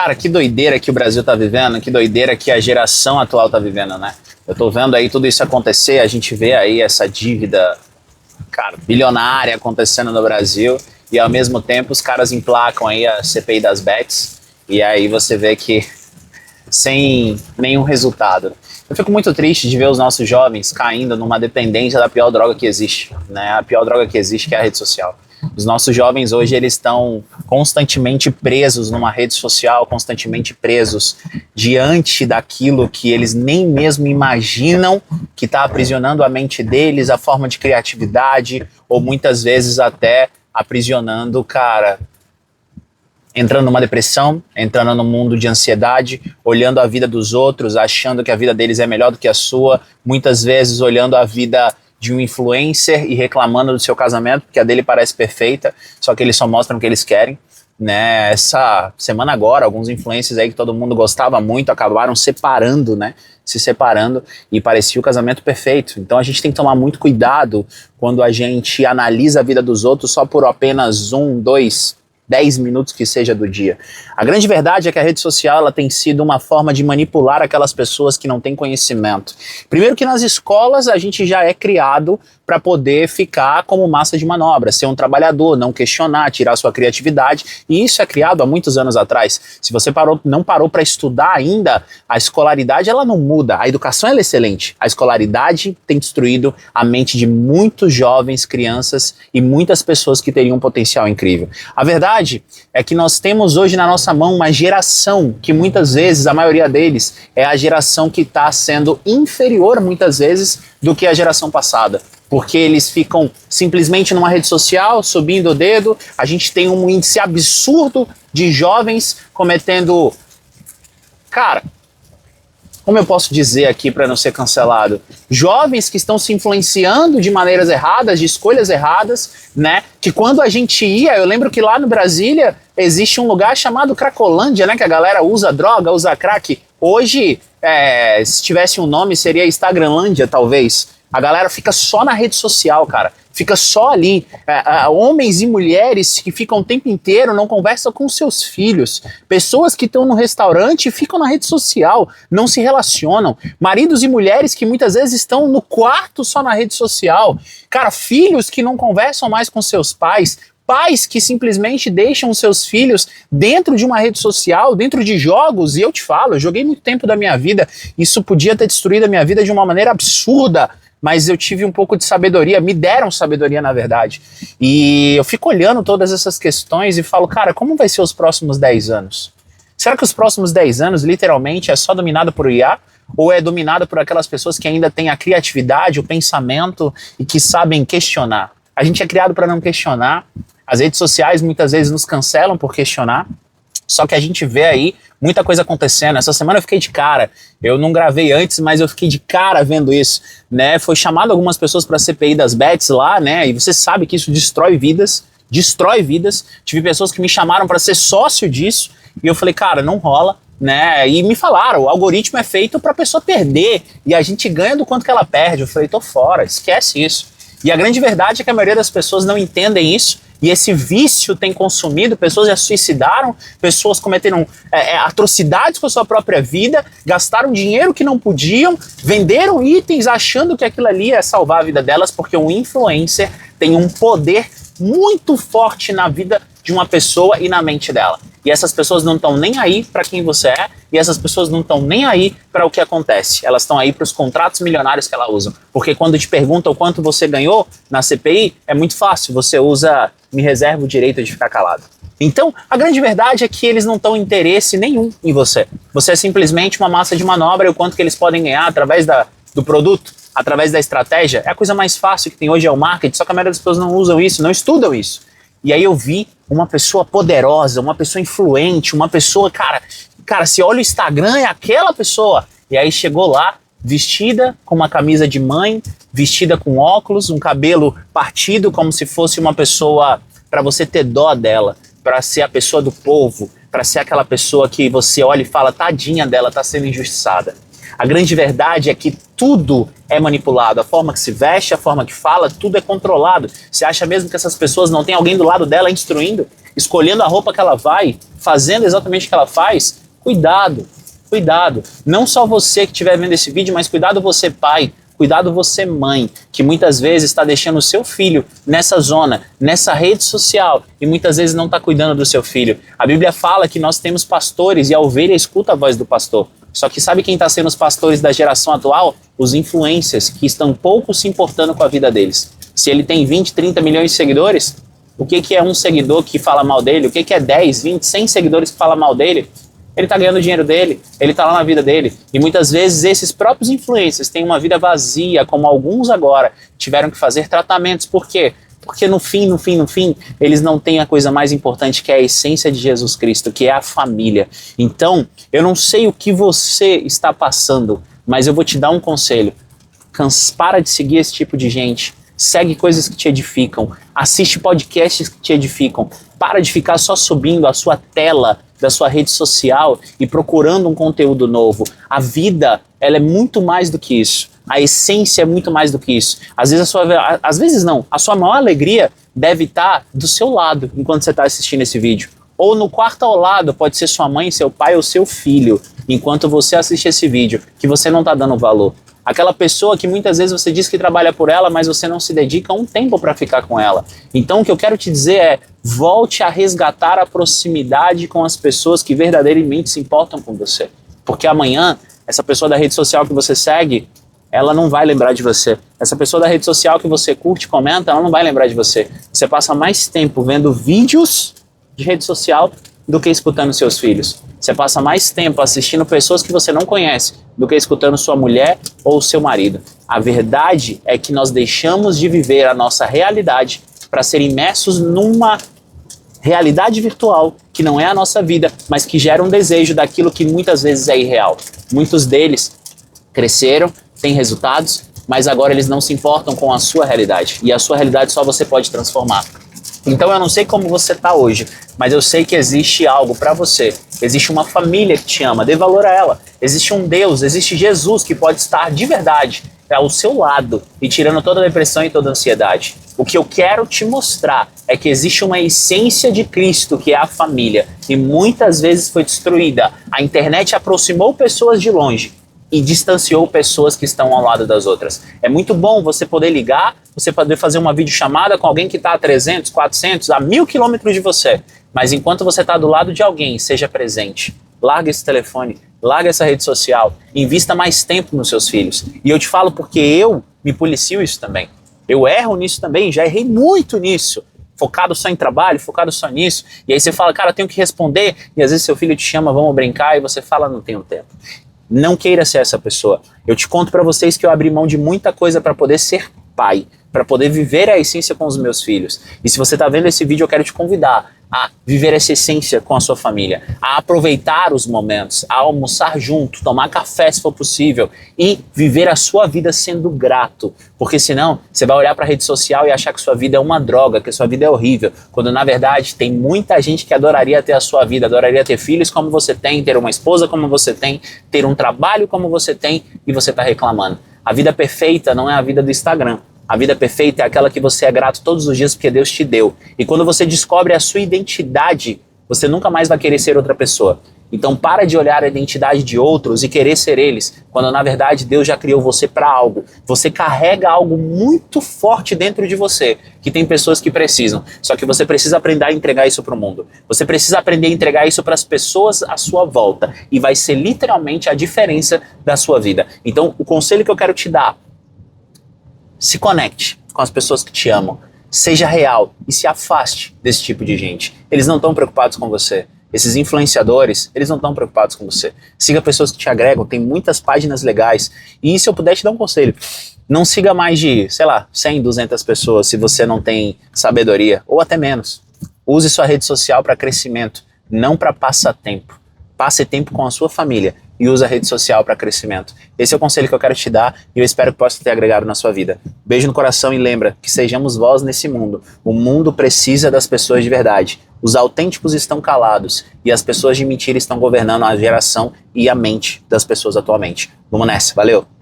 Cara, que doideira que o Brasil tá vivendo, que doideira que a geração atual tá vivendo, né? Eu tô vendo aí tudo isso acontecer, a gente vê aí essa dívida, cara, bilionária acontecendo no Brasil e ao mesmo tempo os caras emplacam aí a CPI das bets e aí você vê que sem nenhum resultado. Eu fico muito triste de ver os nossos jovens caindo numa dependência da pior droga que existe, né? A pior droga que existe, que é a rede social. Os nossos jovens hoje, eles estão constantemente presos numa rede social, constantemente presos diante daquilo que eles nem mesmo imaginam que está aprisionando a mente deles, a forma de criatividade, ou muitas vezes até aprisionando, cara, entrando numa depressão, entrando num mundo de ansiedade, olhando a vida dos outros, achando que a vida deles é melhor do que a sua, muitas vezes olhando a vida de um influencer e reclamando do seu casamento, porque a dele parece perfeita, só que eles só mostram o que eles querem, né? Essa semana agora, alguns influencers aí que todo mundo gostava muito, acabaram separando, né? Se separando e parecia o casamento perfeito. Então a gente tem que tomar muito cuidado quando a gente analisa a vida dos outros só por apenas 1, 2, 10 minutos que seja do dia. A grande verdade é que a rede social ela tem sido uma forma de manipular aquelas pessoas que não têm conhecimento. Primeiro que nas escolas a gente já é criado para poder ficar como massa de manobra, ser um trabalhador, não questionar, tirar sua criatividade, e isso é criado há muitos anos atrás. Se você não parou para estudar ainda, a escolaridade ela não muda, a educação ela é excelente. A escolaridade tem destruído a mente de muitos jovens, crianças e muitas pessoas que teriam um potencial incrível. A verdade é que nós temos hoje na nossa mão uma geração que muitas vezes, a maioria deles, é a geração que está sendo inferior muitas vezes do que a geração passada. Porque eles ficam simplesmente numa rede social, subindo o dedo. A gente tem um índice absurdo de jovens cometendo... Cara, como eu posso dizer aqui para não ser cancelado? Jovens que estão se influenciando de maneiras erradas, de escolhas erradas, né? Que quando a gente ia, eu lembro que lá no Brasília existe um lugar chamado Cracolândia, né? Que a galera usa droga, usa crack. Hoje, se tivesse um nome, seria Instagramlândia, talvez. A galera fica só na rede social, cara. Fica só ali. Homens e mulheres que ficam o tempo inteiro, não conversam com seus filhos. Pessoas que estão no restaurante e ficam na rede social, não se relacionam. Maridos e mulheres que muitas vezes estão no quarto só na rede social. Cara, filhos que não conversam mais com seus pais. Pais que simplesmente deixam seus filhos dentro de uma rede social, dentro de jogos. E eu te falo, eu joguei muito tempo da minha vida. Isso podia ter destruído a minha vida de uma maneira absurda. Mas eu tive um pouco de sabedoria, me deram sabedoria na verdade. E eu fico olhando todas essas questões e falo, cara, como vai ser os próximos 10 anos? Será que os próximos 10 anos literalmente é só dominado por IA? Ou é dominado por aquelas pessoas que ainda têm a criatividade, o pensamento e que sabem questionar? A gente é criado para não questionar. As redes sociais muitas vezes nos cancelam por questionar. Só que a gente vê aí muita coisa acontecendo. Essa semana eu fiquei de cara. Eu não gravei antes, mas eu fiquei de cara vendo isso, né? Foi chamado algumas pessoas para a CPI das bets lá, né? E você sabe que isso destrói vidas. Destrói vidas. Tive pessoas que me chamaram para ser sócio disso. E eu falei, cara, não rola, né? E me falaram, o algoritmo é feito para a pessoa perder. E a gente ganha do quanto que ela perde. Eu falei, tô fora, esquece isso. E a grande verdade é que a maioria das pessoas não entendem isso. E esse vício tem consumido, pessoas já suicidaram, pessoas cometeram atrocidades com a sua própria vida, gastaram dinheiro que não podiam, venderam itens achando que aquilo ali ia salvar a vida delas, porque um influencer tem um poder muito forte na vida de uma pessoa e na mente dela. E essas pessoas não estão nem aí para quem você é, e essas pessoas não estão nem aí para o que acontece. Elas estão aí para os contratos milionários que elas usam. Porque quando te perguntam quanto você ganhou na CPI, é muito fácil, você usa, me reserva o direito de ficar calado. Então, a grande verdade é que eles não estão interesse nenhum em você. Você é simplesmente uma massa de manobra e o quanto que eles podem ganhar através do produto, através da estratégia. É a coisa mais fácil que tem hoje é o marketing, só que a maioria das pessoas não usam isso, não estudam isso. E aí eu vi uma pessoa poderosa, uma pessoa influente, uma pessoa, cara, se olha o Instagram, é aquela pessoa. E aí chegou lá, vestida com uma camisa de mãe, vestida com óculos, um cabelo partido como se fosse uma pessoa para você ter dó dela, para ser a pessoa do povo, para ser aquela pessoa que você olha e fala, tadinha dela, tá sendo injustiçada. A grande verdade é que tudo é manipulado. A forma que se veste, a forma que fala, tudo é controlado. Você acha mesmo que essas pessoas não têm alguém do lado dela instruindo, escolhendo a roupa que ela vai, fazendo exatamente o que ela faz? Cuidado, cuidado. Não só você que estiver vendo esse vídeo, mas cuidado você, pai. Cuidado você, mãe, que muitas vezes está deixando o seu filho nessa zona, nessa rede social, e muitas vezes não está cuidando do seu filho. A Bíblia fala que nós temos pastores e a ovelha escuta a voz do pastor. Só que sabe quem está sendo os pastores da geração atual? Os influencers, que estão pouco se importando com a vida deles. Se ele tem 20, 30 milhões de seguidores, o que é um seguidor que fala mal dele? O que é 10, 20, 100 seguidores que falam mal dele? Ele está ganhando o dinheiro dele, ele está lá na vida dele. E muitas vezes esses próprios influencers têm uma vida vazia, como alguns agora tiveram que fazer tratamentos. Por quê? Porque no fim, eles não têm a coisa mais importante, que é a essência de Jesus Cristo, que é a família. Então, eu não sei o que você está passando, mas eu vou te dar um conselho. Para de seguir esse tipo de gente. Segue coisas que te edificam. Assiste podcasts que te edificam. Para de ficar só subindo a sua tela da sua rede social e procurando um conteúdo novo. A vida, ela é muito mais do que isso. A essência é muito mais do que isso. Às vezes não. A sua maior alegria deve estar do seu lado enquanto você está assistindo esse vídeo. Ou no quarto ao lado, pode ser sua mãe, seu pai ou seu filho, enquanto você assiste esse vídeo, que você não está dando valor. Aquela pessoa que muitas vezes você diz que trabalha por ela, mas você não se dedica um tempo para ficar com ela. Então o que eu quero te dizer é, volte a resgatar a proximidade com as pessoas que verdadeiramente se importam com você. Porque amanhã, essa pessoa da rede social que você segue, ela não vai lembrar de você. Essa pessoa da rede social que você curte, comenta, ela não vai lembrar de você. Você passa mais tempo vendo vídeos de rede social do que escutando seus filhos. Você passa mais tempo assistindo pessoas que você não conhece do que escutando sua mulher ou seu marido. A verdade é que nós deixamos de viver a nossa realidade para ser imersos numa realidade virtual que não é a nossa vida, mas que gera um desejo daquilo que muitas vezes é irreal. Muitos deles cresceram, têm resultados, mas agora eles não se importam com a sua realidade. E a sua realidade só você pode transformar. Então eu não sei como você está hoje, mas eu sei que existe algo para você. Existe uma família que te ama, dê valor a ela. Existe um Deus, existe Jesus que pode estar de verdade ao seu lado e tirando toda a depressão e toda a ansiedade. O que eu quero te mostrar é que existe uma essência de Cristo, que é a família, e muitas vezes foi destruída. A internet aproximou pessoas de longe e distanciou pessoas que estão ao lado das outras. É muito bom você poder ligar, você poder fazer uma videochamada com alguém que está a 300, 400, a 1000 quilômetros de você. Mas enquanto você está do lado de alguém, seja presente. Larga esse telefone, larga essa rede social, invista mais tempo nos seus filhos. E eu te falo porque eu me policio isso também. Eu erro nisso também, já errei muito nisso. Focado só em trabalho, focado só nisso. E aí você fala, cara, eu tenho que responder. E às vezes seu filho te chama, vamos brincar, e você fala, não tenho tempo. Não queira ser essa pessoa. Eu te conto para vocês que eu abri mão de muita coisa para poder ser pai, para poder viver a essência com os meus filhos. E se você está vendo esse vídeo, eu quero te convidar a viver essa essência com a sua família, a aproveitar os momentos, a almoçar junto, tomar café se for possível e viver a sua vida sendo grato. Porque senão você vai olhar para a rede social e achar que sua vida é uma droga, que sua vida é horrível, quando na verdade tem muita gente que adoraria ter a sua vida, adoraria ter filhos como você tem, ter uma esposa como você tem, ter um trabalho como você tem e você está reclamando. A vida perfeita não é a vida do Instagram. A vida perfeita é aquela que você é grato todos os dias porque Deus te deu. E quando você descobre a sua identidade, você nunca mais vai querer ser outra pessoa. Então para de olhar a identidade de outros e querer ser eles, quando na verdade Deus já criou você para algo. Você carrega algo muito forte dentro de você, que tem pessoas que precisam. Só que você precisa aprender a entregar isso para o mundo. Você precisa aprender a entregar isso para as pessoas à sua volta. E vai ser literalmente a diferença da sua vida. Então o conselho que eu quero te dar: se conecte com as pessoas que te amam, seja real e se afaste desse tipo de gente. Eles não estão preocupados com você. Esses influenciadores, eles não estão preocupados com você. Siga pessoas que te agregam, tem muitas páginas legais. E se eu puder te dar um conselho, não siga mais de, 100, 200 pessoas se você não tem sabedoria, ou até menos. Use sua rede social para crescimento, não para passatempo. Passe tempo com a sua família e usa a rede social para crescimento. Esse é o conselho que eu quero te dar e eu espero que possa ter agregado na sua vida. Beijo no coração e lembra que sejamos voz nesse mundo. O mundo precisa das pessoas de verdade. Os autênticos estão calados e as pessoas de mentira estão governando a geração e a mente das pessoas atualmente. Vamos nessa, valeu!